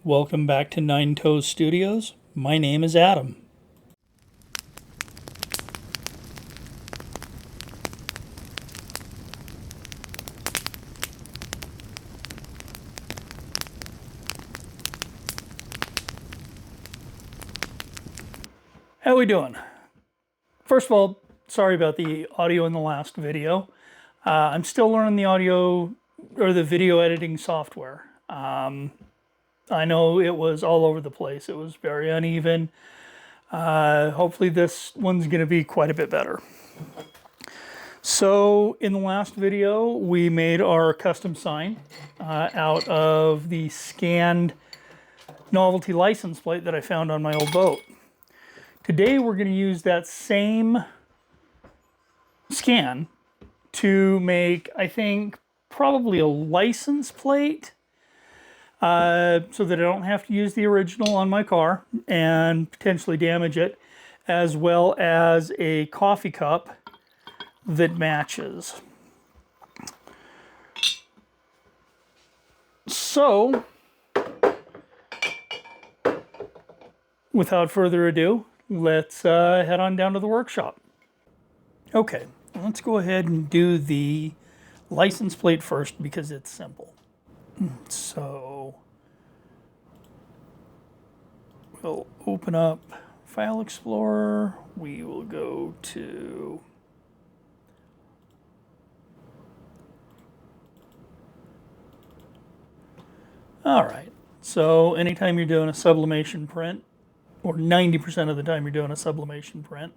Welcome back to Nine Toes Studios. My name is Adam. How we doing? First of all, sorry about the audio in the last video. I'm still learning the audio or the video editing software. I know it was all over the place. It was very uneven. Hopefully this one's going to be quite a bit better. So in the last video, we made our custom sign out of the scanned novelty license plate that I found on my old boat. Today we're going to use that same scan to make, I think, probably a license plate so that I don't have to use the original on my car and potentially damage it, as well as a coffee cup that matches. So, without further ado, let's head on down to the workshop. Okay, let's go ahead and do the license plate first because it's simple. So we'll open up File Explorer. We will go to all right. So anytime you're doing a sublimation print, or 90% of the time you're doing a sublimation print,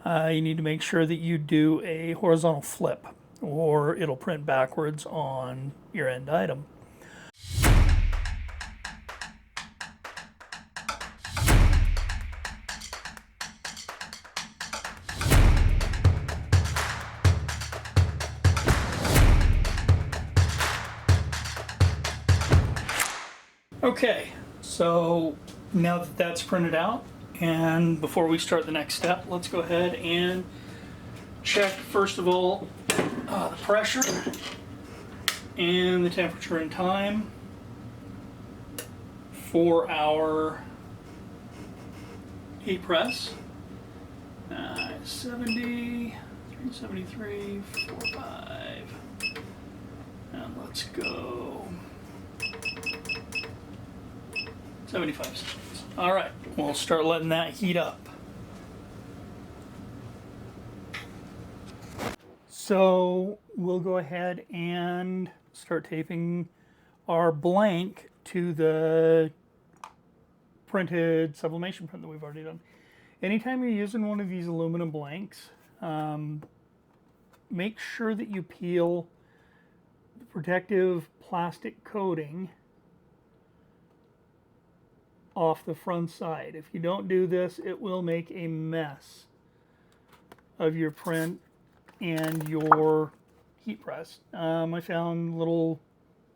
you need to make sure that you do a horizontal flip, or it'll print backwards on your end item. Okay, so now that that's printed out, and before we start the next step, let's go ahead and check, first of all, the pressure and the temperature and time for our heat press. 70, 373, 45, and let's go 75 seconds. All right, we'll start letting that heat up. So we'll go ahead and start taping our blank to the printed sublimation print that we've already done. Anytime you're using one of these aluminum blanks, make sure that you peel the protective plastic coating off the front side. If you don't do this, it will make a mess of your print and your heat press. I found a little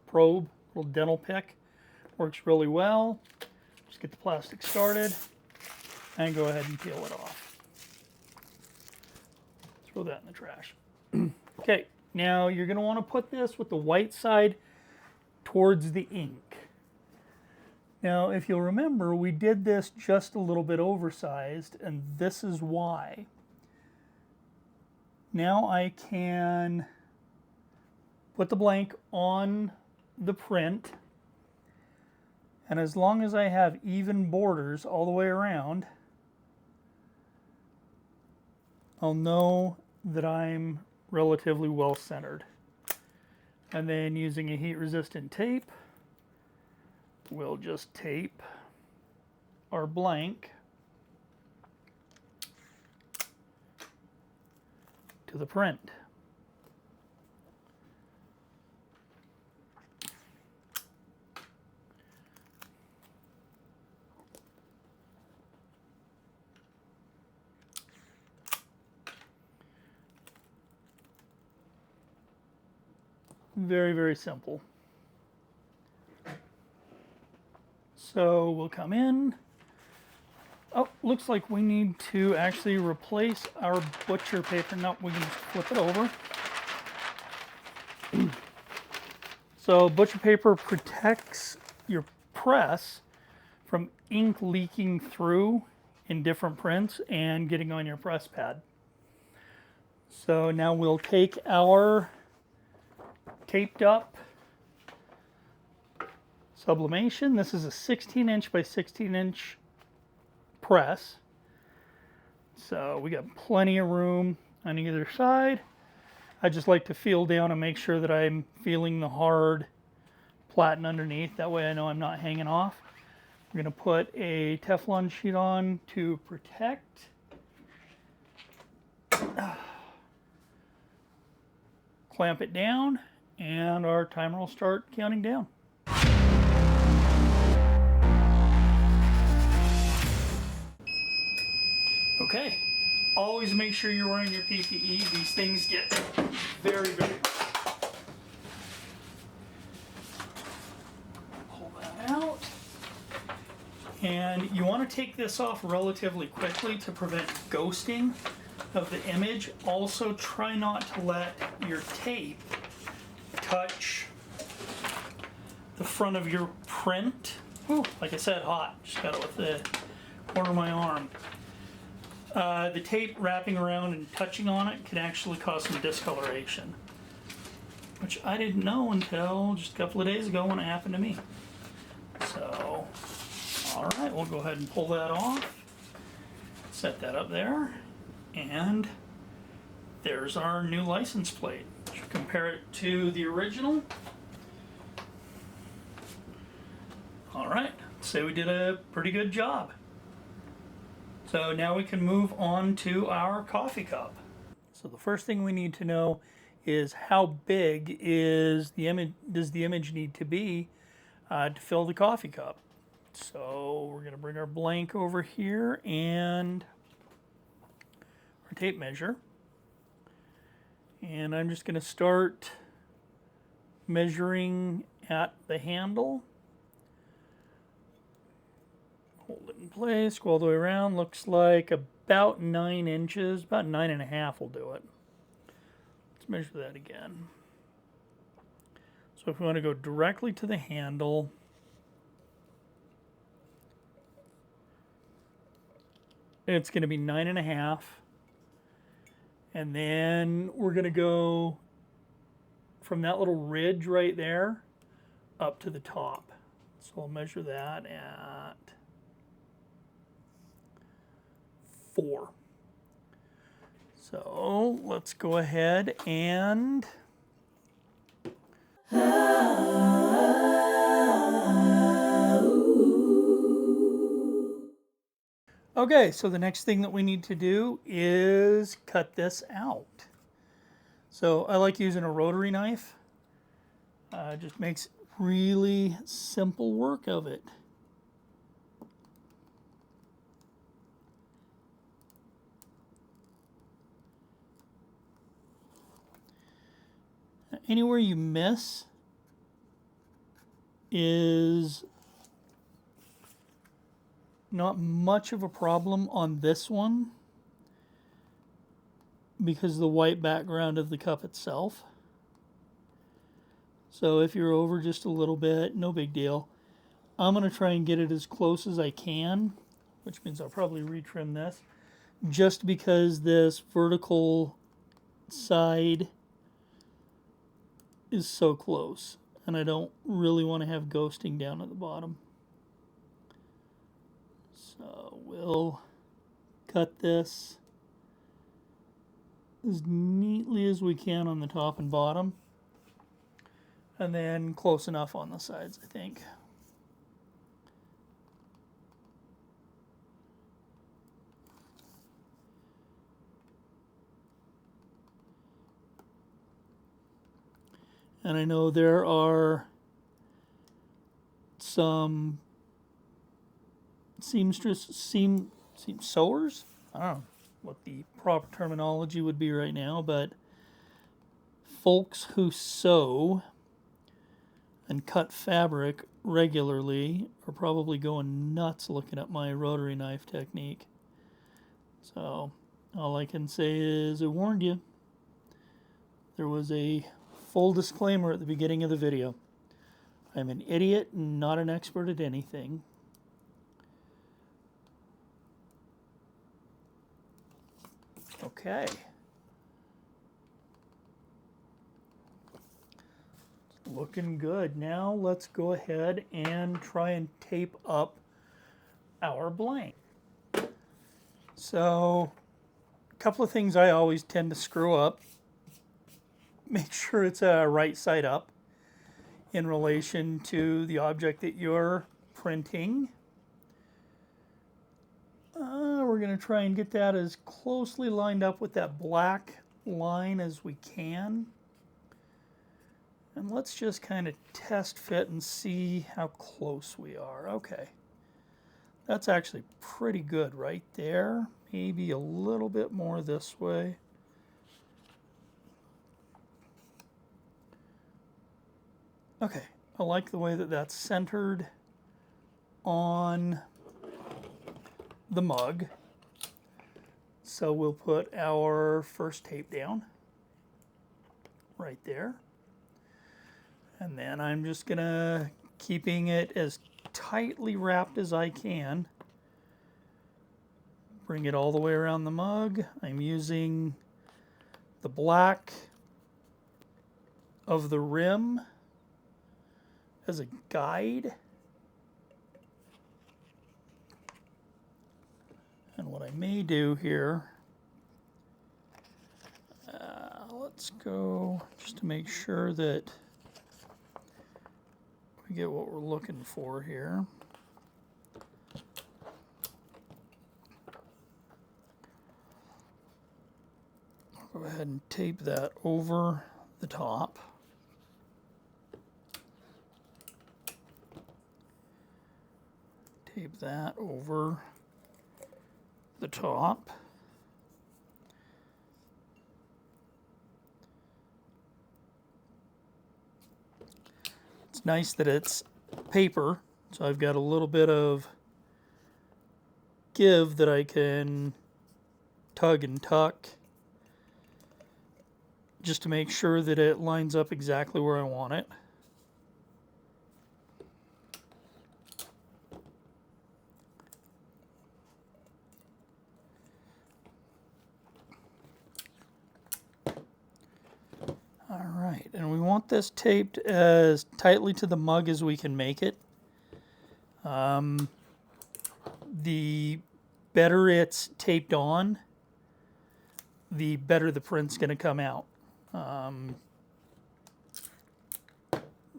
probe, little dental pick, works really well. Just get the plastic started and go ahead and peel it off. Throw that in the trash. Okay, now you're going to want to put this with the white side towards the ink. Now, if you'll remember, we did this just a little bit oversized, and this is why. Now I can put the blank on the print, and as long as I have even borders all the way around, I'll know that I'm relatively well centered. And then using a heat-resistant tape, we'll just tape our blank to the print. Very, very simple. So we'll come in. Oh, looks like we need to actually replace our butcher paper. No, we can just flip it over. So butcher paper protects your press from ink leaking through in different prints and getting on your press pad. So now we'll take our taped up Sublimation. This is a 16-inch by 16-inch press. So we got plenty of room on either side. I just like to feel down and make sure that I'm feeling the hard platen underneath. That way I know I'm not hanging off. We're going to put a Teflon sheet on to protect. Clamp it down, and our timer will start counting down. Okay, always make sure you're wearing your PPE. These things get very, very hot. Pull that out. And you want to take this off relatively quickly to prevent ghosting of the image. Also, try not to let your tape touch the front of your print. Ooh, like I said, hot. Just got it with the corner of my arm. The tape wrapping around and touching on it can actually cause some discoloration, which I didn't know until just a couple of days ago when it happened to me. So, all right, we'll go ahead and pull that off. Set that up there, and there's our new license plate. Compare it to the original. All right, say we did a pretty good job. So now we can move on to our coffee cup. So the first thing we need to know is how big is the image, does the image need to be to fill the coffee cup. So we're going to bring our blank over here and our tape measure. And I'm just going to start measuring at the handle. Hold it in place, go all the way around. Looks like about 9 inches, about 9.5 will do it. Let's measure that again. So if we want to go directly to the handle, it's going to be 9.5. And then we're going to go from that little ridge right there up to the top. So I'll measure that at 4. So let's go ahead and okay, so the next thing that we need to do is cut this out. So I like using a rotary knife. Just makes really simple work of it. Anywhere you miss is not much of a problem on this one because of the white background of the cup itself. So if you're over just a little bit, no big deal. I'm going to try and get it as close as I can, which means I'll probably retrim this, just because this vertical side is so close, and I don't really want to have ghosting down at the bottom. So we'll cut this as neatly as we can on the top and bottom, and then close enough on the sides, I think. And I know there are some sewers? I don't know what the proper terminology would be right now, but folks who sew and cut fabric regularly are probably going nuts looking at my rotary knife technique. So all I can say is I warned you. There was a full disclaimer at the beginning of the video. I'm an idiot and not an expert at anything. Okay. Looking good. Now let's go ahead and try and tape up our blank. So, a couple of things I always tend to screw up. Make sure it's right side up in relation to the object that you're printing. We're going to try and get that as closely lined up with that black line as we can. And let's just kind of test fit and see how close we are. Okay. That's actually pretty good right there. Maybe a little bit more this way. Okay, I like the way that that's centered on the mug. So we'll put our first tape down right there. And then I'm just gonna, keeping it as tightly wrapped as I can, bring it all the way around the mug. I'm using the black of the rim as a guide. And what I may do here, let's go just to make sure that we get what we're looking for here. I'll go ahead and tape that over the top. Tape that over the top. It's nice that it's paper, so I've got a little bit of give that I can tug and tuck just to make sure that it lines up exactly where I want it. Alright, and we want this taped as tightly to the mug as we can make it. The better it's taped on, the better the print's going to come out.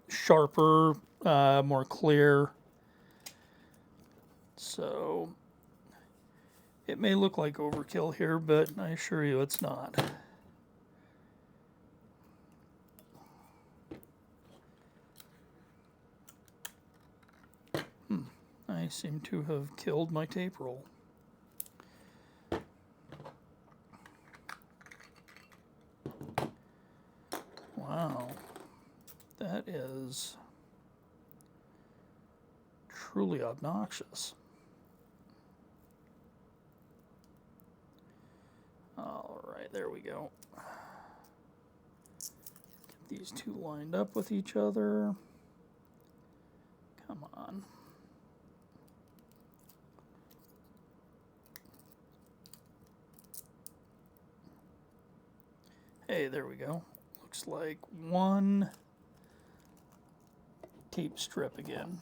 Sharper, more clear. So it may look like overkill here, but I assure you it's not. I seem to have killed my tape roll. Wow, that is truly obnoxious. All right, there we go. Get these two lined up with each other. Come on. Hey, there we go. Looks like one tape strip again.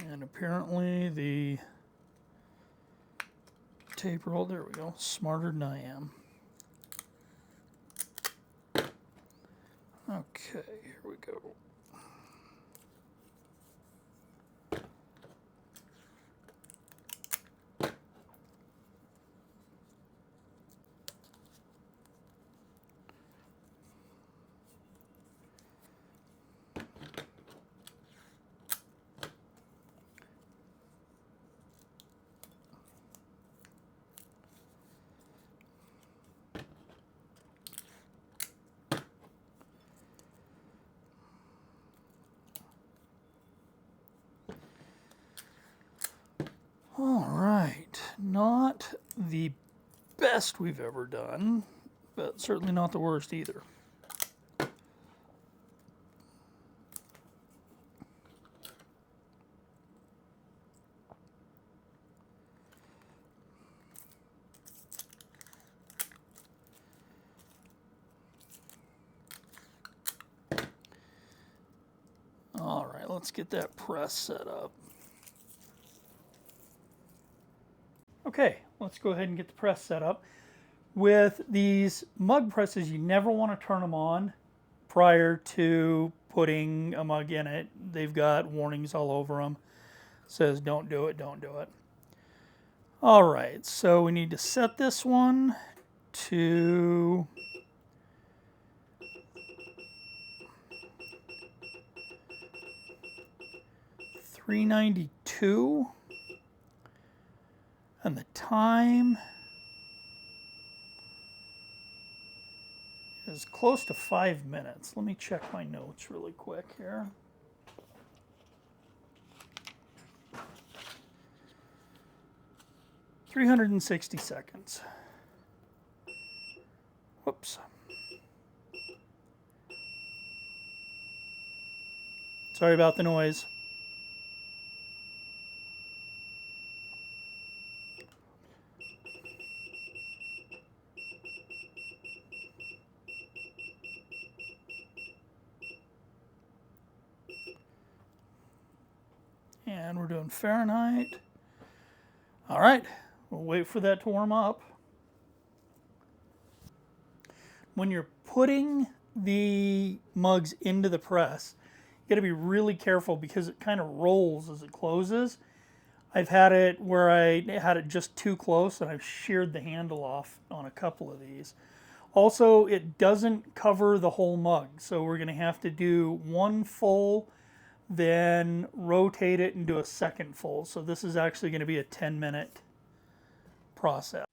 And apparently the tape roll, there we go, smarter than I am. Okay, here we go. All right, not the best we've ever done, but certainly not the worst either. All right, let's get that press set up. Okay, let's go ahead and get the press set up. With these mug presses, you never want to turn them on prior to putting a mug in it. They've got warnings all over them. It says don't do it, don't do it. All right, so we need to set this one to 392, and the time is close to 5 minutes. Let me check my notes really quick here. $360. Whoops. Sorry about the noise. And we're doing Fahrenheit. All right, we'll wait for that to warm up. When you're putting the mugs into the press, you got to be really careful because it kind of rolls as it closes. I've had it where I had it just too close and I've sheared the handle off on a couple of these. Also, it doesn't cover the whole mug, so we're going to have to do one full, then rotate it and do a second full. So this is actually going to be a 10-minute process.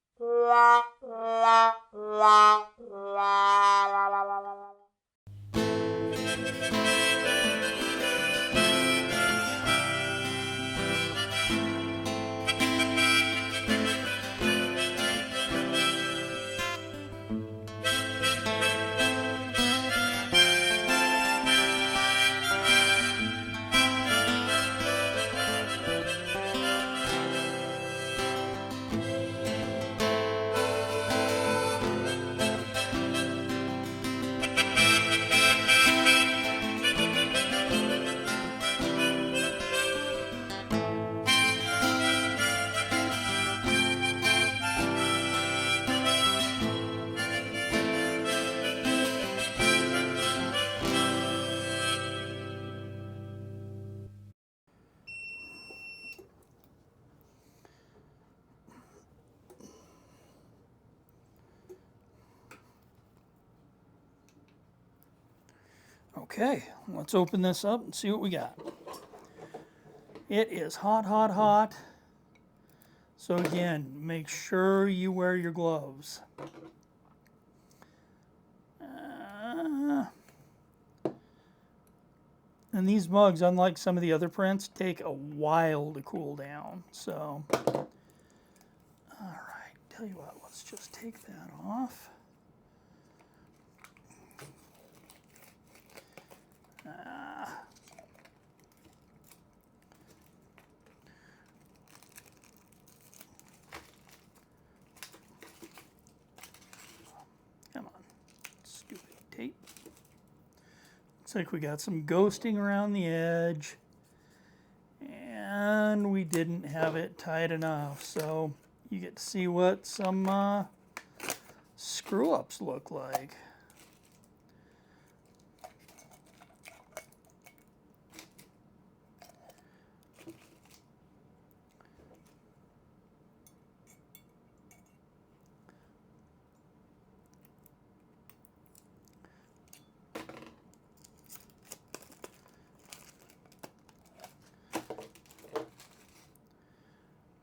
Okay, let's open this up and see what we got. It is hot, hot, hot. So again, make sure you wear your gloves. And these mugs, unlike some of the other prints, take a while to cool down. So, all right, tell you what, let's just take that off. Come on, stupid tape. Looks like we got some ghosting around the edge, and we didn't have it tight enough. So you get to see what some screw-ups look like.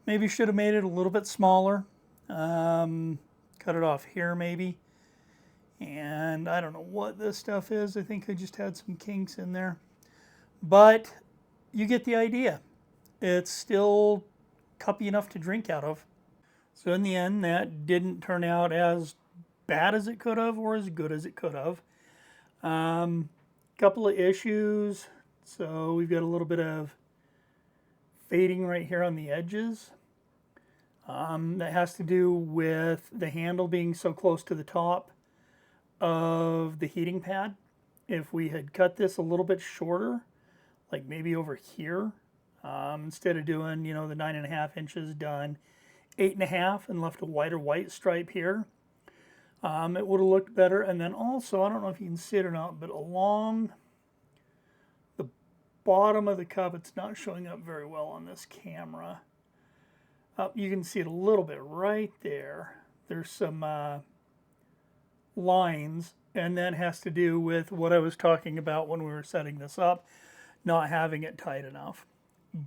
Maybe should have made it a little bit smaller. Cut it off here maybe. And I don't know what this stuff is. I think I just had some kinks in there. But you get the idea. It's still cuppy enough to drink out of. So in the end, that didn't turn out as bad as it could have or as good as it could have. Couple of issues. So we've got a little bit of fading right here on the edges. That has to do with the handle being so close to the top of the heating pad. If we had cut this a little bit shorter, like maybe over here, instead of doing, you know, the 9.5 inches, done 8.5 and left a wider white stripe here, it would have looked better. And then also, I don't know if you can see it or not, but along the bottom of the cup, it's not showing up very well on this camera. You can see it a little bit right there. There's some lines, and that has to do with what I was talking about when we were setting this up, not having it tight enough.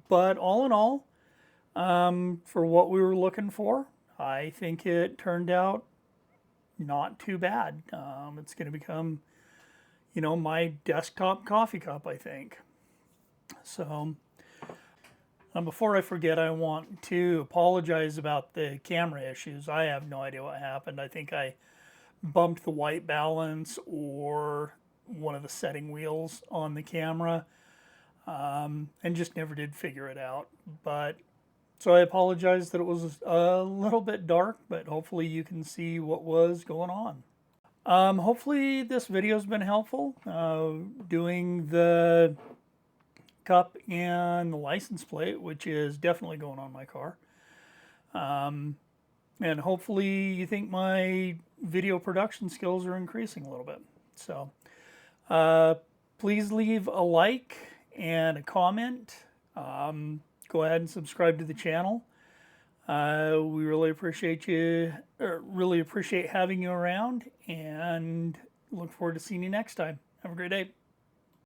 But all in all, for what we were looking for, I think it turned out not too bad. It's going to become, you know, my desktop coffee cup, I think. So, before I forget, I want to apologize about the camera issues. I have no idea what happened. I think I bumped the white balance or one of the setting wheels on the camera, and just never did figure it out. But so I apologize that it was a little bit dark, but hopefully you can see what was going on. Hopefully this video has been helpful, doing the cup and the license plate, which is definitely going on my car. And hopefully you think my video production skills are increasing a little bit. So please leave a like and a comment. Go ahead and subscribe to the channel. We really appreciate you, really appreciate having you around, and look forward to seeing you next time. Have a great day.